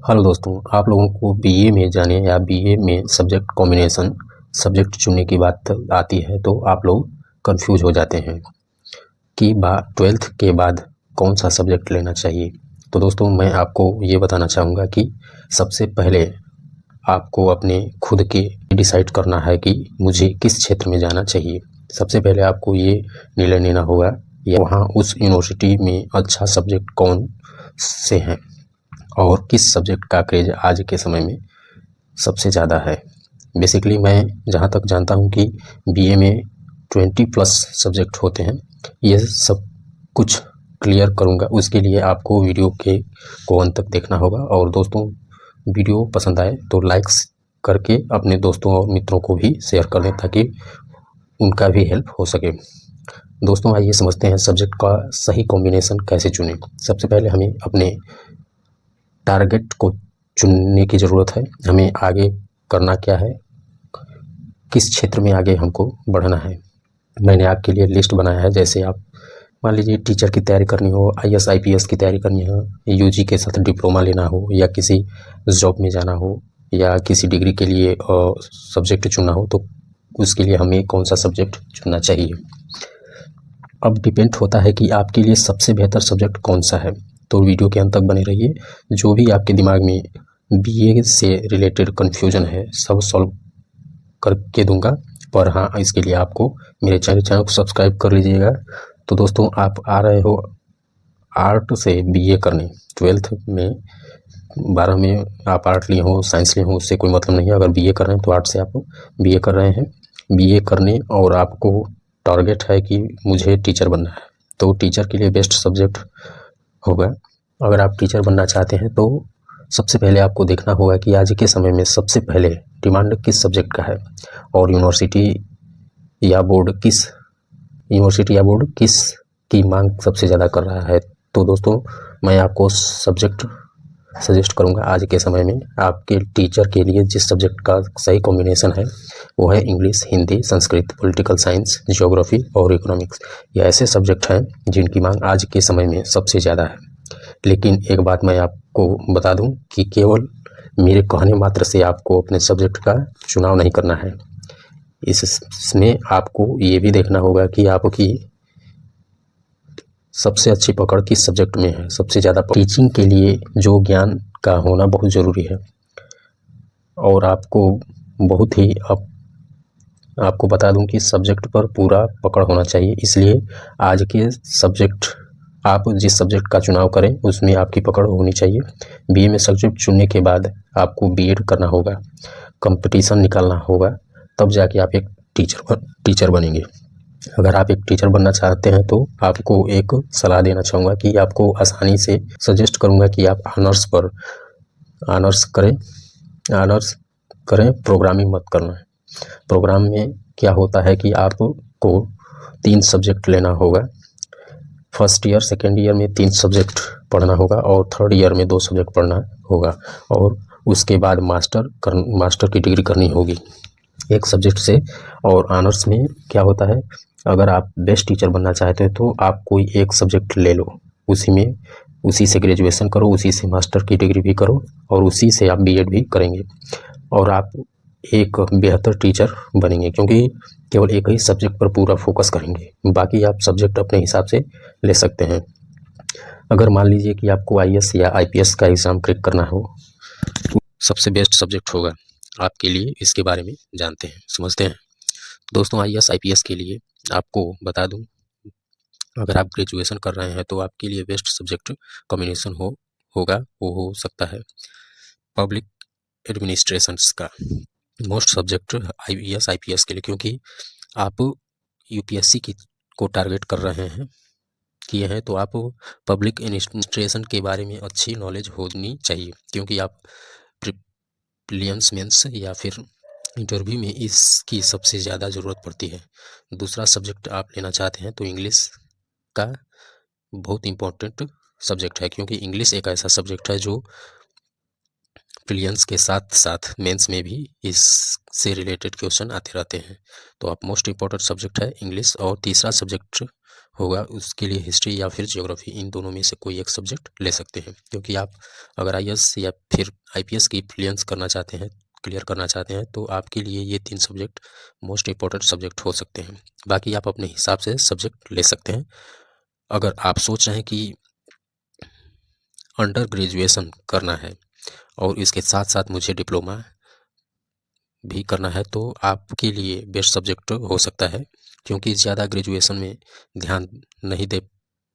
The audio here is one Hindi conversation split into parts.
हेलो दोस्तों, आप लोगों को बीए में जाने या बीए में सब्जेक्ट कॉम्बिनेशन सब्जेक्ट चुनने की बात आती है तो आप लोग कंफ्यूज हो जाते हैं कि 12th के बाद कौन सा सब्जेक्ट लेना चाहिए। तो दोस्तों, मैं आपको ये बताना चाहूँगा कि सबसे पहले आपको अपने खुद के डिसाइड करना है कि मुझे किस क्षेत्र में जाना चाहिए। सबसे पहले आपको ये निर्णय लेना होगा या वहाँ उस यूनिवर्सिटी में अच्छा सब्जेक्ट कौन से हैं और किस सब्जेक्ट का क्रेज आज के समय में सबसे ज़्यादा है। बेसिकली मैं जहाँ तक जानता हूँ कि बीए में 20+ सब्जेक्ट होते हैं। ये सब कुछ क्लियर करूँगा, उसके लिए आपको वीडियो को अंत तक देखना होगा। और दोस्तों, वीडियो पसंद आए तो लाइक्स करके अपने दोस्तों और मित्रों को भी शेयर कर दें ताकि उनका भी हेल्प हो सके। दोस्तों, आइए समझते हैं सब्जेक्ट का सही कॉम्बिनेशन कैसे चुनें। सबसे पहले हमें अपने टारगेट को चुनने की ज़रूरत है। हमें आगे करना क्या है, किस क्षेत्र में आगे हमको बढ़ना है। मैंने आपके लिए लिस्ट बनाया है। जैसे आप मान लीजिए टीचर की तैयारी करनी हो, आईएएस आईपीएस की तैयारी करनी हो, यूजी के साथ डिप्लोमा लेना हो, या किसी जॉब में जाना हो, या किसी डिग्री के लिए सब्जेक्ट चुनना हो, तो उसके लिए हमें कौन सा सब्जेक्ट चुनना चाहिए। अब डिपेंड होता है कि आपके लिए सबसे बेहतर सब्जेक्ट कौन सा है। तो वीडियो के अंत तक बने रहिए। जो भी आपके दिमाग में बीए से रिलेटेड कन्फ्यूजन है सब सॉल्व करके दूंगा। पर हाँ, इसके लिए आपको मेरे चैनल को सब्सक्राइब कर लीजिएगा। तो दोस्तों, आप आ रहे हो आर्ट से बीए करने, 12th में 12 में आप आर्ट लिए हो साइंस लिए हो उससे कोई मतलब नहीं है। अगर बीए कर रहे हैं तो आर्ट से आप बीए कर रहे हैं, बीए करने और आपको टारगेट है कि मुझे टीचर बनना है, तो टीचर के लिए बेस्ट सब्जेक्ट होगा। अगर आप टीचर बनना चाहते हैं तो सबसे पहले आपको देखना होगा कि आज के समय में सबसे पहले डिमांड किस सब्जेक्ट का है और यूनिवर्सिटी या बोर्ड किस की मांग सबसे ज़्यादा कर रहा है। तो दोस्तों, मैं आपको सब्जेक्ट सजेस्ट करूंगा आज के समय में आपके टीचर के लिए जिस सब्जेक्ट का सही कॉम्बिनेशन है वो है English, Hindi, Sanskrit, political science, geography और इकोनॉमिक्स। ये ऐसे सब्जेक्ट हैं जिनकी मांग आज के समय में सबसे ज़्यादा है। लेकिन एक बात मैं आपको बता दूं कि केवल मेरे कहने मात्र से आपको अपने सब्जेक्ट का चुनाव नहीं करना है। इसमें आपको ये भी देखना होगा कि आपकी सबसे अच्छी पकड़ किस सब्जेक्ट में है, सबसे ज़्यादा टीचिंग के लिए जो ज्ञान का होना बहुत ज़रूरी है। और आपको बहुत ही आपको बता दूं कि सब्जेक्ट पर पूरा पकड़ होना चाहिए। इसलिए आज के सब्जेक्ट आप जिस सब्जेक्ट का चुनाव करें उसमें आपकी पकड़ होनी चाहिए। बीए में सब्जेक्ट चुनने के बाद आपको बीएड करना होगा, कंपटीशन निकालना होगा, तब जाके आप एक टीचर बनेंगे। अगर आप एक टीचर बनना चाहते हैं तो आपको एक सलाह देना चाहूँगा कि आपको आसानी से सजेस्ट करूँगा कि आप ऑनर्स करें, प्रोग्रामिंग मत करना। प्रोग्राम में क्या होता है कि आपको 3 सब्जेक्ट लेना होगा। फर्स्ट ईयर सेकेंड ईयर में 3 सब्जेक्ट पढ़ना होगा और थर्ड ईयर में 2 सब्जेक्ट पढ़ना होगा, और उसके बाद मास्टर की डिग्री करनी होगी एक सब्जेक्ट से। और ऑनर्स में क्या होता है, अगर आप बेस्ट टीचर बनना चाहते हैं तो आप कोई एक सब्जेक्ट ले लो, उसी से ग्रेजुएशन करो, उसी से मास्टर की डिग्री भी करो और उसी से आप बीएड भी करेंगे और आप एक बेहतर टीचर बनेंगे, क्योंकि केवल एक ही सब्जेक्ट पर पूरा फोकस करेंगे। बाकी आप सब्जेक्ट अपने हिसाब से ले सकते हैं। अगर मान लीजिए कि आपको आईएएस या आईपीएस का एग्ज़ाम क्रैक करना हो तो सबसे बेस्ट सब्जेक्ट होगा आपके लिए। इसके बारे में जानते हैं, समझते हैं। दोस्तों, आईएएस आईपीएस के लिए आपको बता दूं, अगर आप ग्रेजुएशन कर रहे हैं तो आपके लिए बेस्ट सब्जेक्ट कॉम्बिनेशन होगा वो हो सकता है पब्लिक एडमिनिस्ट्रेशंस का मोस्ट सब्जेक्ट आईएएस आईपीएस के लिए, क्योंकि आप यूपीएससी को टारगेट कर रहे हैं किए हैं तो आप पब्लिक एडमिनिस्ट्रेशन के बारे में अच्छी नॉलेज होनी चाहिए, क्योंकि आप प्रीलिम्स मेंस या फिर इंटरव्यू में इसकी सबसे ज़्यादा ज़रूरत पड़ती है। दूसरा सब्जेक्ट आप लेना चाहते हैं तो इंग्लिश का बहुत इम्पोर्टेंट सब्जेक्ट है, क्योंकि इंग्लिश एक ऐसा सब्जेक्ट है जो प्रीलिम्स के साथ साथ मेंस में भी इससे रिलेटेड क्वेश्चन आते रहते हैं। तो आप मोस्ट इम्पोर्टेंट सब्जेक्ट है इंग्लिश। और तीसरा सब्जेक्ट होगा उसके लिए हिस्ट्री या फिर ज्योग्राफी, इन दोनों में से कोई एक सब्जेक्ट ले सकते हैं। क्योंकि आप अगर आईएएस या फिर आईपीएस की प्रीलिम्स करना चाहते हैं, क्लियर करना चाहते हैं, तो आपके लिए ये 3 सब्जेक्ट मोस्ट इंपॉर्टेंट सब्जेक्ट हो सकते हैं। बाकी आप अपने हिसाब से सब्जेक्ट ले सकते हैं। अगर आप सोच रहे हैं कि अंडर ग्रेजुएशन करना है और इसके साथ साथ मुझे डिप्लोमा भी करना है, तो आपके लिए बेस्ट सब्जेक्ट हो सकता है। क्योंकि ज़्यादा ग्रेजुएशन में ध्यान नहीं दे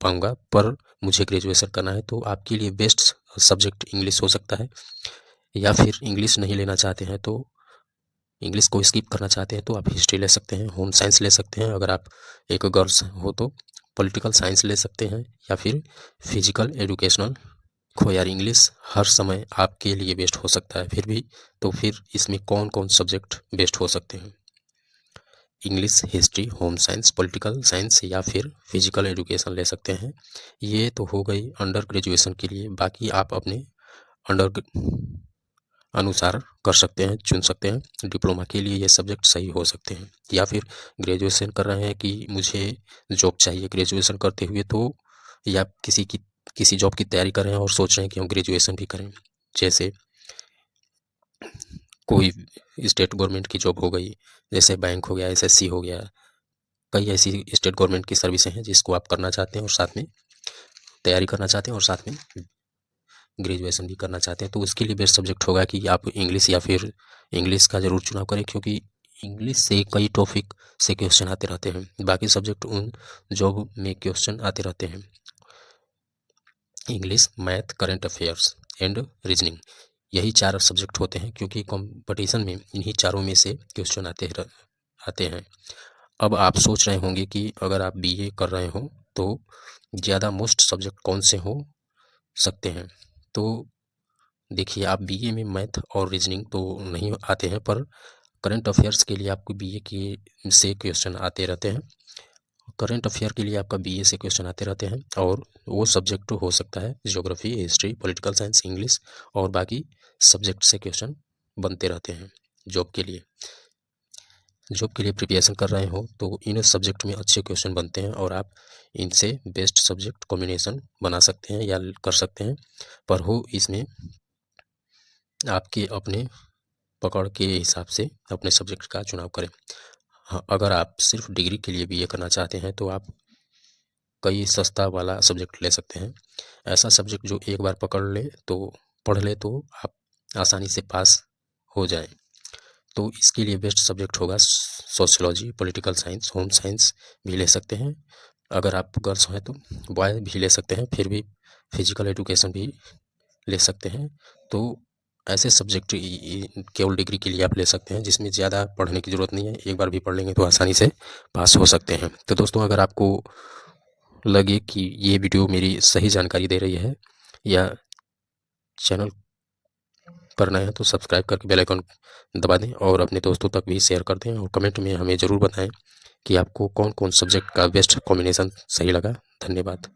पाऊँगा, पर मुझे ग्रेजुएशन करना है, तो आपके लिए बेस्ट सब्जेक्ट इंग्लिश हो सकता है। या फिर इंग्लिश नहीं लेना चाहते हैं, तो इंग्लिश को स्किप करना चाहते हैं, तो आप हिस्ट्री ले सकते हैं, होम साइंस ले सकते हैं। अगर आप एक गर्ल्स हो तो पॉलिटिकल साइंस ले सकते हैं, या फिर फिजिकल एजुकेशनल। देखो यार, इंग्लिश हर समय आपके लिए बेस्ट हो सकता है। फिर भी तो फिर इसमें कौन कौन सब्जेक्ट बेस्ट हो सकते हैं? English, history, home science, political science या फिर फिजिकल एजुकेशन ले सकते हैं। ये तो हो गई अंडर ग्रेजुएशन के लिए। बाकी आप अपने अंडर अनुसार कर सकते हैं, चुन सकते हैं। डिप्लोमा के लिए ये सब्जेक्ट सही हो सकते हैं। या फिर ग्रेजुएशन कर रहे हैं कि मुझे जॉब चाहिए ग्रेजुएशन करते हुए, तो या किसी जॉब की तैयारी कर रहे हैं और सोच रहे हैं कि हम ग्रेजुएशन भी करें। जैसे कोई स्टेट गवर्नमेंट की जॉब हो गई, जैसे बैंक हो गया, एसएससी हो गया, कई ऐसी स्टेट गवर्नमेंट की सर्विसें हैं जिसको आप करना चाहते हैं और साथ में तैयारी करना चाहते हैं और साथ में ग्रेजुएशन भी करना चाहते हैं। तो उसके लिए बेस्ट सब्जेक्ट होगा कि आप इंग्लिश या फिर इंग्लिश का ज़रूर चुनाव करें, क्योंकि इंग्लिश से कई टॉपिक से क्वेश्चन आते रहते हैं। बाकी सब्जेक्ट उन जॉब में क्वेश्चन आते रहते हैं। English, math, current affairs and reasoning, यही 4 सब्जेक्ट होते हैं, क्योंकि कंपटीशन में इन्हीं चारों में से क्वेश्चन आते हैं। अब आप सोच रहे होंगे कि अगर आप बीए कर रहे हो तो ज़्यादा मोस्ट सब्जेक्ट कौन से हो सकते हैं? तो देखिए, आप बीए में मैथ और रीजनिंग तो नहीं आते हैं, पर करंट अफेयर्स के लिए आपको बीए के से क्वेश्चन आते रहते हैं। करंट अफेयर के लिए आपका बीए से क्वेश्चन आते रहते हैं, और वो सब्जेक्ट हो सकता है geography, history, political science, English, और बाकी सब्जेक्ट से क्वेश्चन बनते रहते हैं। जॉब के लिए प्रिपरेशन कर रहे हो तो इन सब्जेक्ट में अच्छे क्वेश्चन बनते हैं, और आप इनसे बेस्ट सब्जेक्ट कॉम्बिनेशन बना सकते हैं या कर सकते हैं। पर हो इसमें आपके अपने पकड़ के हिसाब से अपने सब्जेक्ट का चुनाव करें। हाँ, अगर आप सिर्फ डिग्री के लिए बीए करना चाहते हैं तो आप कई सस्ता वाला सब्जेक्ट ले सकते हैं। ऐसा सब्जेक्ट जो एक बार पढ़ ले तो आप आसानी से पास हो जाएं। तो इसके लिए बेस्ट सब्जेक्ट होगा sociology, political science, home science भी ले सकते हैं। अगर आप गर्ल्स हैं तो बॉय भी ले सकते हैं, फिर भी फिजिकल एजुकेशन भी ले सकते हैं। तो ऐसे सब्जेक्ट केवल डिग्री के लिए आप ले सकते हैं, जिसमें ज़्यादा पढ़ने की ज़रूरत नहीं है। एक बार भी पढ़ लेंगे तो आसानी से पास हो सकते हैं। तो दोस्तों, अगर आपको लगे कि ये वीडियो मेरी सही जानकारी दे रही है, या चैनल पर नए हैं तो सब्सक्राइब करके बेल आइकन दबा दें, और अपने दोस्तों तक भी शेयर कर दें, और कमेंट में हमें ज़रूर बताएं कि आपको कौन कौन सब्जेक्ट का बेस्ट कॉम्बिनेशन सही लगा। धन्यवाद।